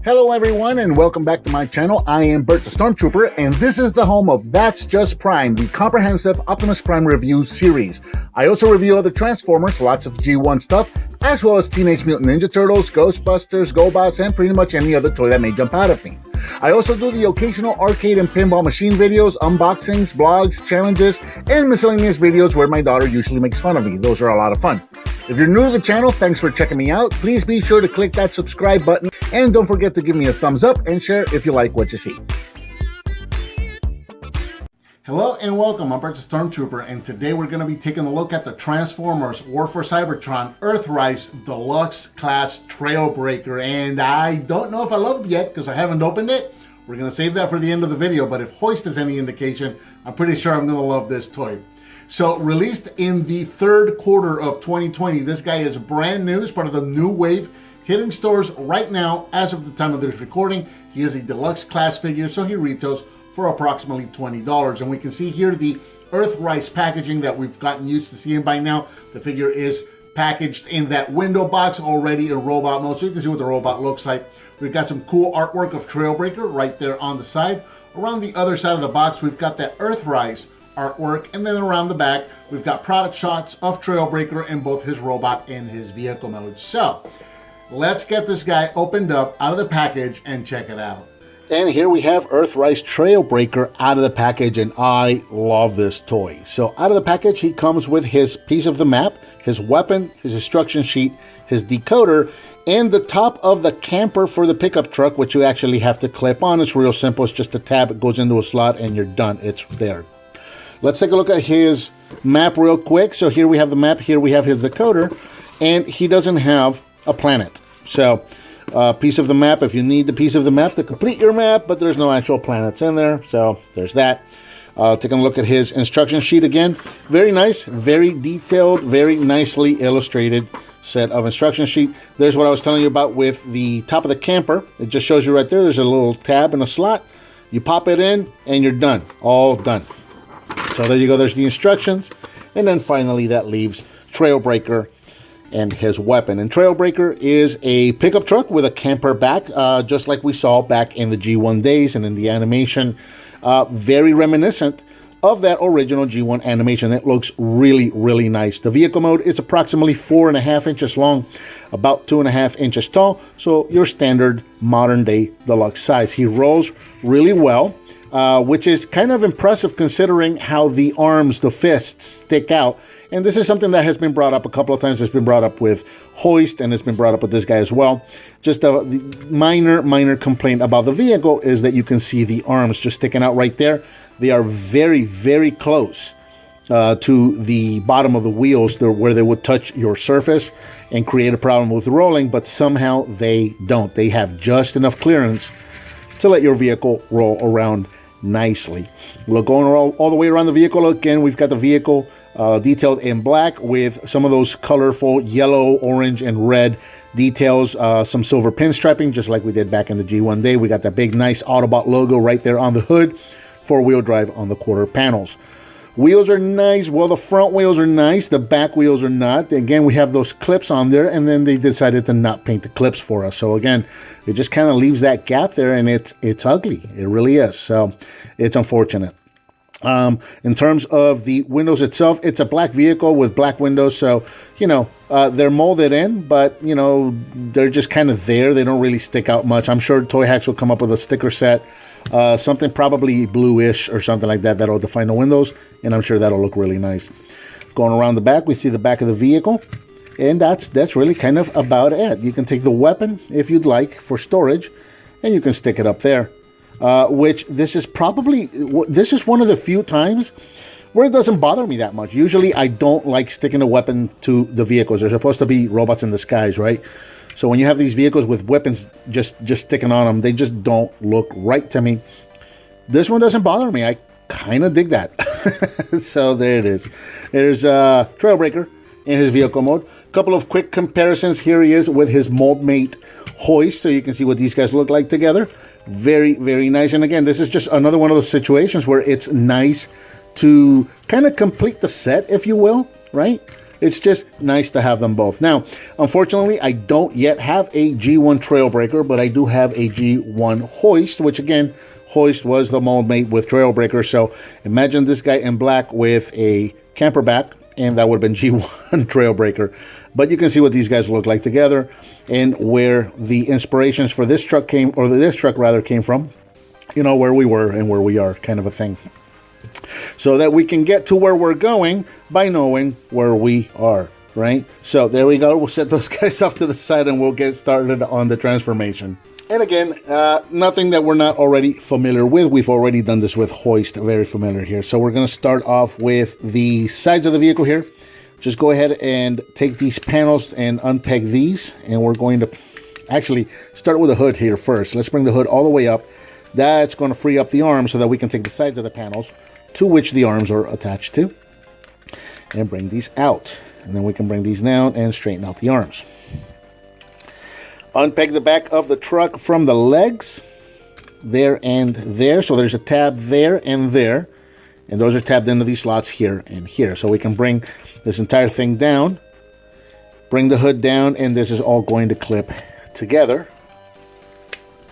Hello everyone and welcome back to my channel. I am Bert the Stormtrooper and this is the home of That's Just Prime, the comprehensive Optimus Prime review series. I also review other Transformers, lots of G1 stuff, as well as Teenage Mutant Ninja Turtles, Ghostbusters, GoBots, and pretty much any other toy that may jump out at me. I also do the occasional arcade and pinball machine videos, unboxings, blogs, challenges, and miscellaneous videos where my daughter usually makes fun of me. Those are a lot of fun. If you're new to the channel, thanks for checking me out. Please be sure to click that subscribe button and don't forget to give me a thumbs up and share if you like what you see. Hello and welcome, I'm Bert the Stormtrooper, and today we're going to be taking a look at the Transformers War for Cybertron Earthrise Deluxe Class Trailbreaker, and I don't know if I love it yet because I haven't opened it. We're going to save that for the end of the video, but if Hoist is any indication, I'm pretty sure I'm going to love this toy. So, released in the third quarter of 2020, this guy is brand new. It's part of the new wave hitting stores right now as of the time of this recording. He is a deluxe class figure, so he retails for approximately $20. And we can see here the Earthrise packaging that we've gotten used to seeing by now. The figure is packaged in that window box already in robot mode, so you can see what the robot looks like. We've got some cool artwork of Trailbreaker right there on the side. Around the other side of the box, we've got that Earthrise artwork, and then around the back we've got product shots of Trailbreaker in both his robot and his vehicle mode. So let's get this guy opened up out of the package and check it out. And here we have Earthrise Trailbreaker out of the package, and I love this toy. So out of the package he comes with his piece of the map, his weapon, his instruction sheet, his decoder, and the top of the camper for the pickup truck, which you actually have to clip on. It's real simple. It's just a tab, it goes into a slot and you're done. It's there. Let's take a look at his map real quick. So here we have the map, here we have his decoder, and he doesn't have a planet. So piece of the map, if you need the piece of the map to complete your map, but there's no actual planets in there. So there's that. Taking a look at his instruction sheet again. Very nice, very detailed, very nicely illustrated set of instruction sheet. There's what I was telling you about with the top of the camper. It just shows you right there. There's a little tab and a slot. You pop it in and you're done. All done. So there you go, there's the instructions, and then finally that leaves Trailbreaker and his weapon. And Trailbreaker is a pickup truck with a camper back, just like we saw back in the G1 days and in the animation. Very reminiscent of that original G1 animation. It looks really, really nice. The vehicle mode is approximately 4.5 inches long, about 2.5 inches tall, so your standard modern day deluxe size. He rolls really well. Which is kind of impressive considering how the arms, the fists, stick out. And this is something that has been brought up a couple of times. It's been brought up with Hoist, and it's been brought up with this guy as well. Just a minor complaint about the vehicle is that you can see the arms just sticking out right there. They are very, very close to the bottom of the wheels where they would touch your surface and create a problem with rolling, but somehow they don't. They have just enough clearance to let your vehicle roll around nicely. We're going all the way around the vehicle. Again, we've got the vehicle detailed in black with some of those colorful yellow, orange, and red details. Some silver pinstriping, just like we did back in the G1 day. We got that big, nice Autobot logo right there on the hood. Four-wheel drive on the quarter panels. Wheels are nice. Well, the front wheels are nice. The back wheels are not. Again, we have those clips on there, and then they decided to not paint the clips for us. So again, it just kind of leaves that gap there, and it's ugly. It really is. So it's unfortunate. In terms of the windows itself, it's a black vehicle with black windows. So, you know, they're molded in, but, you know, they're just kind of there. They don't really stick out much. I'm sure Toy Hacks will come up with a sticker set. Something probably bluish or something like that that'll define the windows, and I'm sure that'll look really nice. Going around the back, we see the back of the vehicle, and that's really kind of about it. You can take the weapon if you'd like for storage, and you can stick it up there. Which this is one of the few times where it doesn't bother me that much. Usually I don't like sticking a weapon to the vehicles. They're supposed to be robots in disguise, right? So when you have these vehicles with weapons just sticking on them, they just don't look right to me. This one doesn't bother me. I kind of dig that. So there it is. There's Trailbreaker in his vehicle mode. A couple of quick comparisons. Here he is with his mold mate Hoist, so you can see what these guys look like together. Very, very nice. And again, this is just another one of those situations where it's nice to kind of complete the set, if you will, right? it's just nice to have them both. Now, unfortunately, I don't yet have a G1 Trailbreaker, but I do have a G1 Hoist, which again, Hoist was the mold made with Trailbreaker. So imagine this guy in black with a camper back, and that would have been G1 Trailbreaker. But you can see what these guys look like together, and where the inspirations for this truck came, or this truck rather, came from. You know, where we were and where we are, kind of a thing. So that we can get to where we're going by knowing where we are, right? So there we go. We'll set those guys off to the side and we'll get started on the transformation. And again, nothing that we're not already familiar with. We've already done this with Hoist, very familiar here. So we're going to start off with the sides of the vehicle here. Just go ahead and take these panels and unpeg these. And we're going to actually start with the hood here first. Let's bring the hood all the way up. That's going to free up the arms so that we can take the sides of the panels to which the arms are attached to and bring these out. And then we can bring these down and straighten out the arms. Unpeg the back of the truck from the legs, there and there. So there's a tab there and there. And those are tabbed into these slots here and here. So we can bring this entire thing down, bring the hood down, and this is all going to clip together.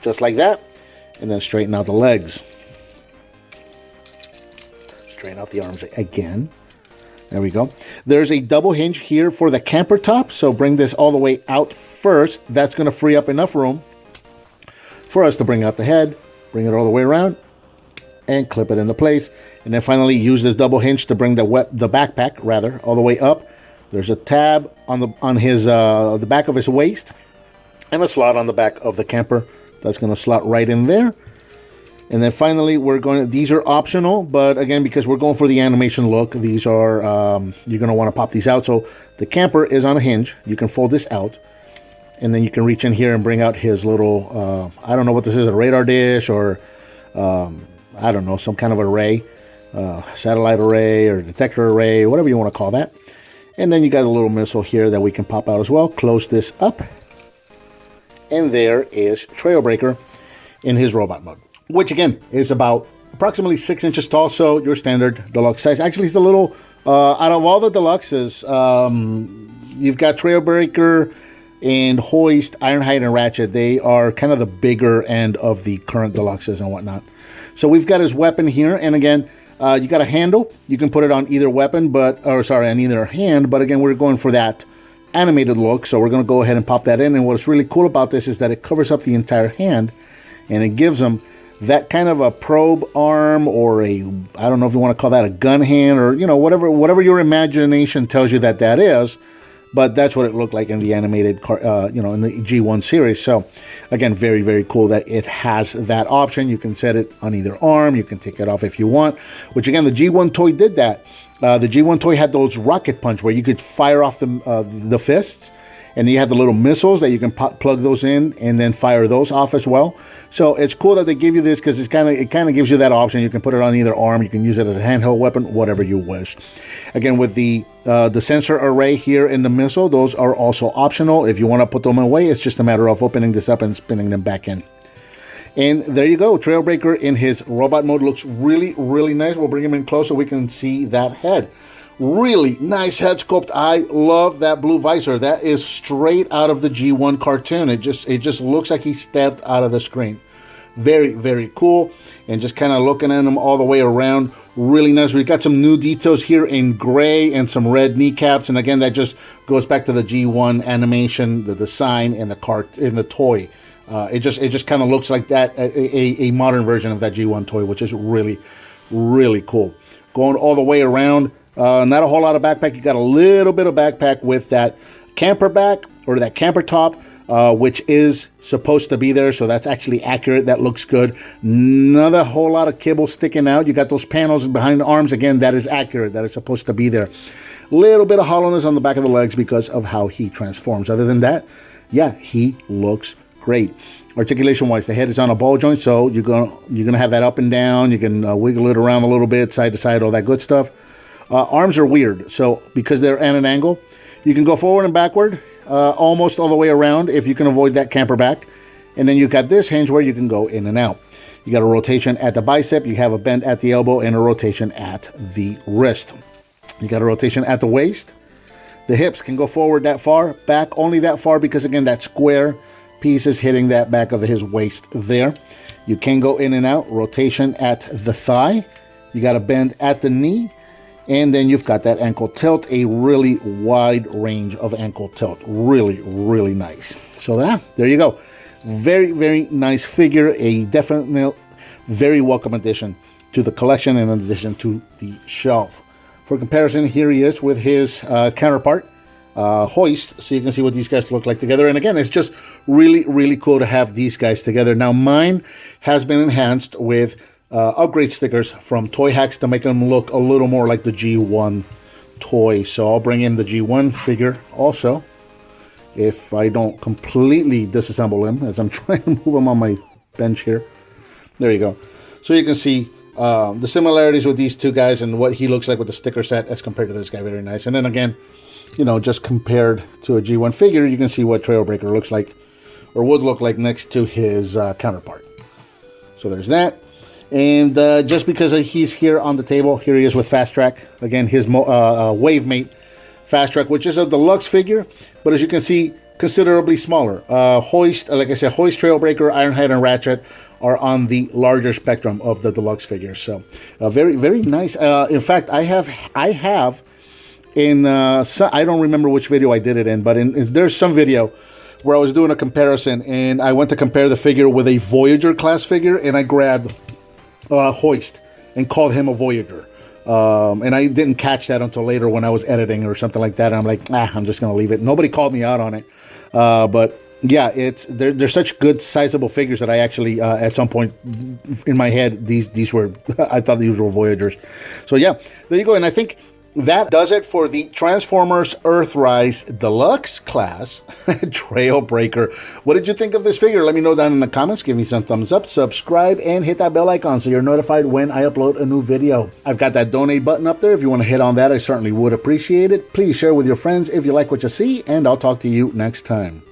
Just like that. And then straighten out the legs. Straighten out the arms again. There we go. There's a double hinge here for the camper top. So bring this all the way out first. That's going to free up enough room for us to bring out the head, bring it all the way around, and clip it into place. And then finally use this double hinge to bring the backpack rather all the way up. There's a tab on the back of his waist and a slot on the back of the camper. That's going to slot right in there. And then finally, these are optional, but again, because we're going for the animation look, these are, you're going to want to pop these out. So the camper is on a hinge. You can fold this out, and then you can reach in here and bring out his little, I don't know what this is, a radar dish or, I don't know, some kind of array, satellite array or detector array, whatever you want to call that. And then you got a little missile here that we can pop out as well. Close this up. And there is Trailbreaker in his robot mode, which again is about approximately 6 inches tall. So your standard deluxe size. Actually, it's a little, out of all the deluxes, you've got Trailbreaker and Hoist, Ironhide, and Ratchet. They are kind of the bigger end of the current deluxes and whatnot. So we've got his weapon here. And again, you got a handle. You can put it on either weapon, on either hand. But again, we're going for that animated look, so we're going to go ahead and pop that in. And what's really cool about this is that it covers up the entire hand, and it gives them that kind of a probe arm, or I don't know if you want to call that a gun hand, or whatever your imagination tells you that is. But that's what it looked like in the animated in the G1 series. So again, very, very cool that it has that option. You can set it on either arm, you can take it off if you want, which again, the G1 toy did that. The G1 toy had those rocket punch where you could fire off the fists, and you had the little missiles that you can plug those in and then fire those off as well. So it's cool that they give you this, because it kind of gives you that option. You can put it on either arm, you can use it as a handheld weapon, whatever you wish. Again, with the sensor array here in the missile, those are also optional. If you want to put them away, it's just a matter of opening this up and spinning them back in. And there you go. Trailbreaker in his robot mode looks really, really nice. We'll bring him in close so we can see that head. Really nice head sculpt. I love that blue visor. That is straight out of the G1 cartoon. It just looks like he stepped out of the screen. Very, very cool. And just kind of looking at him all the way around. Really nice. We've got some new details here in gray and some red kneecaps. And again, that just goes back to the G1 animation, the design, and the toy. It just kind of looks like that, a modern version of that G1 toy, which is really, really cool. Going all the way around, not a whole lot of backpack. You got a little bit of backpack with that camper back, or that camper top, which is supposed to be there. So that's actually accurate. That looks good. Not a whole lot of kibble sticking out. You got those panels behind the arms. Again, that is accurate. That is supposed to be there. Little bit of hollowness on the back of the legs because of how he transforms. Other than that, yeah, he looks great. Articulation wise, the head is on a ball joint, so you're gonna have that up and down. You can wiggle it around a little bit, side to side, all that good stuff. Arms are weird, so because they're at an angle, you can go forward and backward, almost all the way around if you can avoid that camper back. And then you've got this hinge where you can go in and out. You got a rotation at the bicep, you have a bend at the elbow, and a rotation at the wrist. You got a rotation at the waist. The hips can go forward that far, back only that far because, again, that square piece is hitting that back of his waist there. You can go in and out, rotation at the thigh. You got a bend at the knee. And then you've got that ankle tilt, a really wide range of ankle tilt. Really, really nice. So there you go. Very, very nice figure. A definite, very welcome addition to the collection and in addition to the shelf. For comparison, here he is with his counterpart, Hoist. So you can see what these guys look like together. And again, it's just really, really cool to have these guys together. Now, mine has been enhanced with upgrade stickers from Toy Hacks to make them look a little more like the G1 toy. So I'll bring in the G1 figure also, if I don't completely disassemble him, as I'm trying to move him on my bench here. There you go. So you can see the similarities with these two guys and what he looks like with the sticker set as compared to this guy. Very nice. And then again, you know, just compared to a G1 figure, you can see what Trailbreaker looks like, or would look like, next to his counterpart. So there's that. And just because he's here on the table, here he is with Fast Track. Again, his Wave Mate Fast Track, which is a deluxe figure, but as you can see, considerably smaller. Hoist, like I said, Hoist, Trailbreaker, Ironhide, and Ratchet are on the larger spectrum of the deluxe figures. So very, very nice. In fact, I have in I don't remember which video I did it in, but there's some video where I was doing a comparison, and I went to compare the figure with a Voyager class figure, and I grabbed Hoist and called him a Voyager. And I didn't catch that until later when I was editing or something like that. And I'm like, I'm just going to leave it. Nobody called me out on it. But yeah, they're such good sizable figures that I actually, at some point in my head, these were, I thought these were Voyagers. So yeah, there you go. And I think that does it for the Transformers Earthrise Deluxe Class Trailbreaker. What did you think of this figure? Let me know down in the comments. Give me some thumbs up, subscribe, and hit that bell icon so you're notified when I upload a new video. I've got that donate button up there. If you want to hit on that, I certainly would appreciate it. Please share with your friends if you like what you see, and I'll talk to you next time.